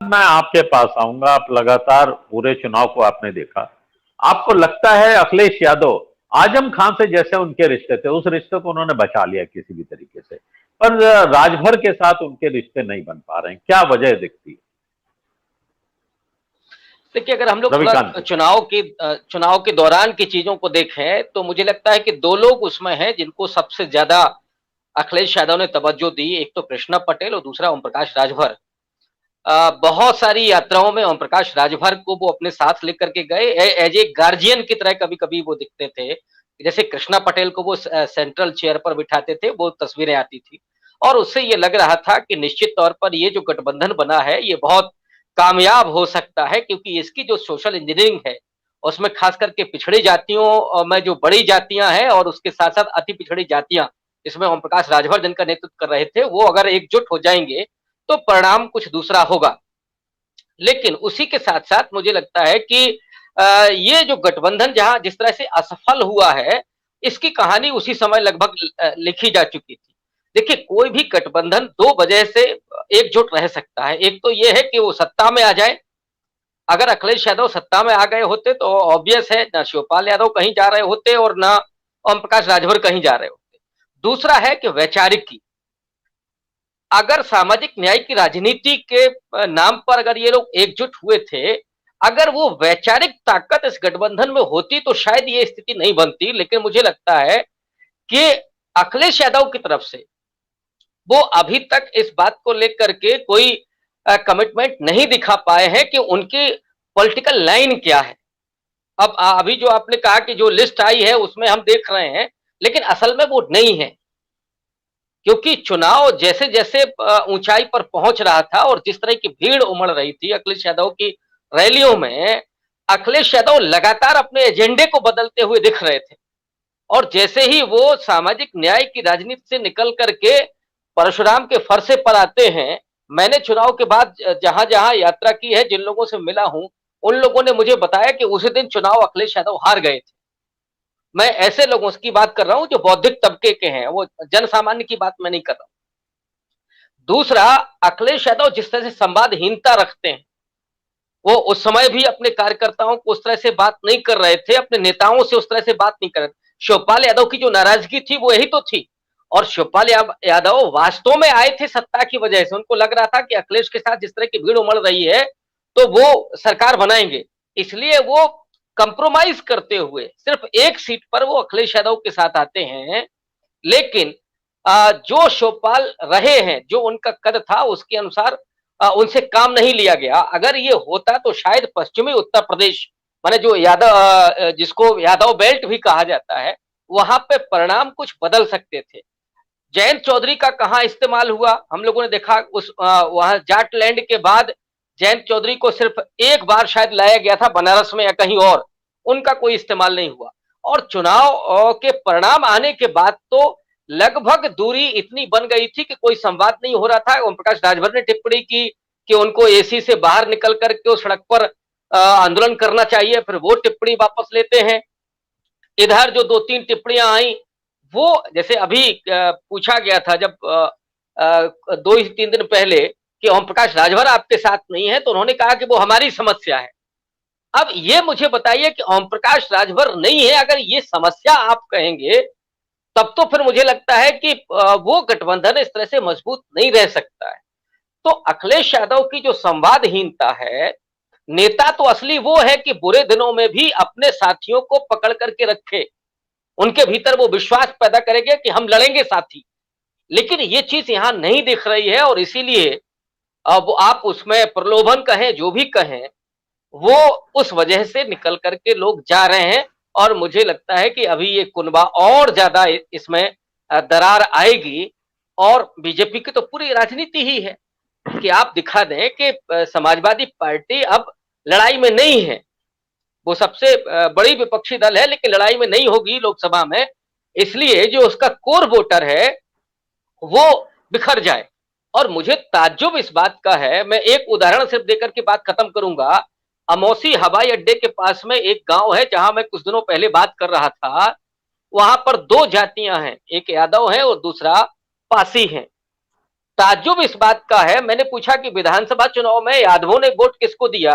मैं आपके पास आऊंगा। आप लगातार पूरे चुनाव को आपने देखा, आपको लगता है अखिलेश यादव आजम खान से जैसे उनके रिश्ते थे उस रिश्ते को उन्होंने बचा लिया किसी भी तरीके से, पर राजभर के साथ उनके रिश्ते नहीं बन पा रहे हैं, क्या वजह दिखती है? देखिए, अगर हम लोग थोड़ा रविकांत जी। चुनाव के दौरान की चीजों को देखें तो मुझे लगता है कि दो लोग उसमें हैं जिनको सबसे ज्यादा अखिलेश यादव ने तवज्जो दी। एक तो कृष्णा पटेल और दूसरा ओम प्रकाश राजभर। बहुत सारी यात्राओं में ओम प्रकाश राजभर को वो अपने साथ लेकर के गए, एज ए गार्जियन की तरह कभी कभी वो दिखते थे। जैसे कृष्णा पटेल को वो सेंट्रल चेयर पर बिठाते थे, वो तस्वीरें आती थी और उससे ये लग रहा था कि निश्चित तौर पर ये जो गठबंधन बना है ये बहुत कामयाब हो सकता है, क्योंकि इसकी जो सोशल इंजीनियरिंग है उसमें खास करके पिछड़ी जातियों में जो बड़ी जातियां हैं और उसके साथ साथ अति पिछड़ी जातियां, इसमें ओम प्रकाश राजभर जिनका नेतृत्व कर रहे थे, वो अगर एकजुट हो जाएंगे तो परिणाम कुछ दूसरा होगा। लेकिन उसी के साथ साथ मुझे लगता है कि ये जो गठबंधन जहां जिस तरह से असफल हुआ है, इसकी कहानी उसी समय लगभग लिखी जा चुकी थी। देखिए, कोई भी गठबंधन दो वजह से एकजुट रह सकता है। एक तो ये है कि वो सत्ता में आ जाए। अगर अखिलेश यादव सत्ता में आ गए होते तो ऑब्वियस है ना शिवपाल यादव कहीं जा रहे होते और ना ओम प्रकाश राजभर कहीं जा रहे होते। दूसरा है कि वैचारिक, अगर सामाजिक न्याय की राजनीति के नाम पर अगर ये लोग एकजुट हुए थे, अगर वो वैचारिक ताकत इस गठबंधन में होती तो शायद ये स्थिति नहीं बनती। लेकिन मुझे लगता है कि अखिलेश यादव की तरफ से वो अभी तक इस बात को लेकर के कोई कमिटमेंट नहीं दिखा पाए हैं कि उनकी पॉलिटिकल लाइन क्या है। अब अभी जो आपने कहा कि जो लिस्ट आई है उसमें हम देख रहे हैं, लेकिन असल में वो नहीं है, क्योंकि चुनाव जैसे जैसे ऊंचाई पर पहुंच रहा था और जिस तरह की भीड़ उमड़ रही थी अखिलेश यादव की रैलियों में, अखिलेश यादव लगातार अपने एजेंडे को बदलते हुए दिख रहे थे। और जैसे ही वो सामाजिक न्याय की राजनीति से निकल करके परशुराम के फरसे पर आते हैं, मैंने चुनाव के बाद जहां जहां यात्रा की है, जिन लोगों से मिला हूं, उन लोगों ने मुझे बताया कि उसी दिन चुनाव अखिलेश यादव हार गए थे। मैं ऐसे लोगों की बात कर रहा हूं जो बौद्धिक तबके के हैं, वो जन सामान्य की बात मैं नहीं कर रहा हूं। दूसरा, अखिलेश यादव जिस तरह से संवादहीनता रखते हैं, वो उस समय भी अपने कार्यकर्ताओं को उस तरह से बात नहीं कर रहे थे, अपने नेताओं से उस तरह से बात नहीं कर रहे थे। शिवपाल यादव की जो नाराजगी थी वो यही तो थी। और शिवपाल यादव वास्तव में आए थे सत्ता की वजह से, उनको लग रहा था कि अखिलेश के साथ जिस तरह की भीड़ उमड़ रही है तो वो सरकार बनाएंगे, इसलिए वो कंप्रोमाइज करते हुए सिर्फ एक सीट पर वो अखिलेश यादव के साथ आते हैं। लेकिन जो शिवपाल रहे हैं, जो उनका कद था उसके अनुसार उनसे काम नहीं लिया गया। अगर ये होता तो शायद पश्चिमी उत्तर प्रदेश, माने जो जिसको यादव बेल्ट भी कहा जाता है, वहां पे परिणाम कुछ बदल सकते थे। जयंत चौधरी का कहां इस्तेमाल हुआ हम लोगों ने देखा। वहां जाट लैंड के बाद जयंत चौधरी को सिर्फ एक बार शायद लाया गया था बनारस में या कहीं और, उनका कोई इस्तेमाल नहीं हुआ। और चुनाव के परिणाम आने के बाद तो लगभग दूरी इतनी बन गई थी कि कोई संवाद नहीं हो रहा था। ओम प्रकाश राजभर ने टिप्पणी की कि उनको एसी से बाहर निकल करके उस सड़क पर आंदोलन करना चाहिए, फिर वो टिप्पणी वापस लेते हैं। इधर जो दो तीन टिप्पणियां आई, वो जैसे अभी पूछा गया था जब 2 3 दिन पहले कि ओम प्रकाश राजभर आपके साथ नहीं है, तो उन्होंने कहा कि वो हमारी समस्या है। अब ये मुझे बताइए कि ओम प्रकाश राजभर नहीं है अगर ये समस्या आप कहेंगे, तब तो फिर मुझे लगता है कि वो गठबंधन इस तरह से मजबूत नहीं रह सकता है। तो अखिलेश यादव की जो संवादहीनता है, नेता तो असली वो है कि बुरे दिनों में भी अपने साथियों को पकड़ करके रखे, उनके भीतर वो विश्वास पैदा करेंगे कि हम लड़ेंगे साथी। लेकिन ये चीज यहां नहीं दिख रही है और इसीलिए अब आप उसमें प्रलोभन कहें जो भी कहें, वो उस वजह से निकल करके लोग जा रहे हैं। और मुझे लगता है कि अभी ये कुनबा और ज्यादा इसमें दरार आएगी। और बीजेपी की तो पूरी राजनीति ही है कि आप दिखा दें कि समाजवादी पार्टी अब लड़ाई में नहीं है, वो सबसे बड़ी विपक्षी दल है लेकिन लड़ाई में नहीं होगी लोकसभा में, इसलिए जो उसका कोर वोटर है वो बिखर जाए। और मुझे ताज्जुब इस बात का है, मैं एक उदाहरण सिर्फ देकर के बात खत्म करूंगा। अमौसी हवाई अड्डे के पास में एक गांव है जहां मैं कुछ दिनों पहले बात कर रहा था। वहां पर दो जातियां हैं, एक यादव है और दूसरा पासी है। ताज्जुब इस बात का है, मैंने पूछा कि विधानसभा चुनाव में यादवों ने वोट किसको दिया,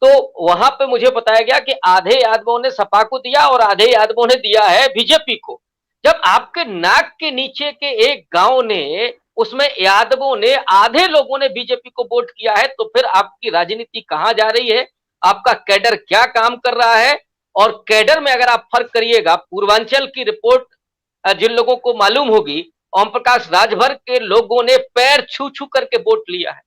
तो वहां पे मुझे बताया गया कि आधे यादवों ने सपा को दिया और आधे यादवों ने दिया है बीजेपी को। जब आपके नाक के नीचे के एक गांव ने, उसमें यादवों ने, आधे लोगों ने बीजेपी को वोट किया है, तो फिर आपकी राजनीति कहां जा रही है? आपका कैडर क्या काम कर रहा है? और कैडर में अगर आप फर्क करिएगा, पूर्वांचल की रिपोर्ट जिन लोगों को मालूम होगी, ओम प्रकाश राजभर के लोगों ने पैर छू छू करके वोट लिया है।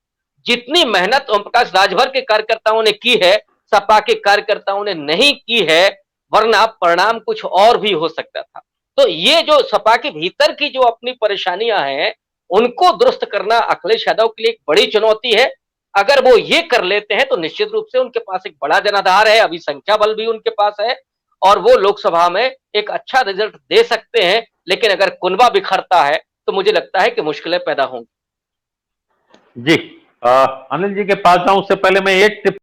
जितनी मेहनत ओम प्रकाश राजभर के कार्यकर्ताओं ने की है, सपा के कार्यकर्ताओं ने नहीं की है, वरना परिणाम कुछ और भी हो सकता था। तो ये जो सपा के भीतर की जो अपनी परेशानियां हैं, उनको दुरुस्त करना अखिलेश यादव के लिए एक बड़ी चुनौती है। अगर वो ये कर लेते हैं तो निश्चित रूप से उनके पास एक बड़ा जनाधार है, अभी संख्या बल भी उनके पास है और वो लोकसभा में एक अच्छा रिजल्ट दे सकते हैं। लेकिन अगर कुनबा बिखरता है तो मुझे लगता है कि मुश्किलें पैदा होंगी। जी, अनिल जी के पास जाऊं उससे पहले मैं एक टिप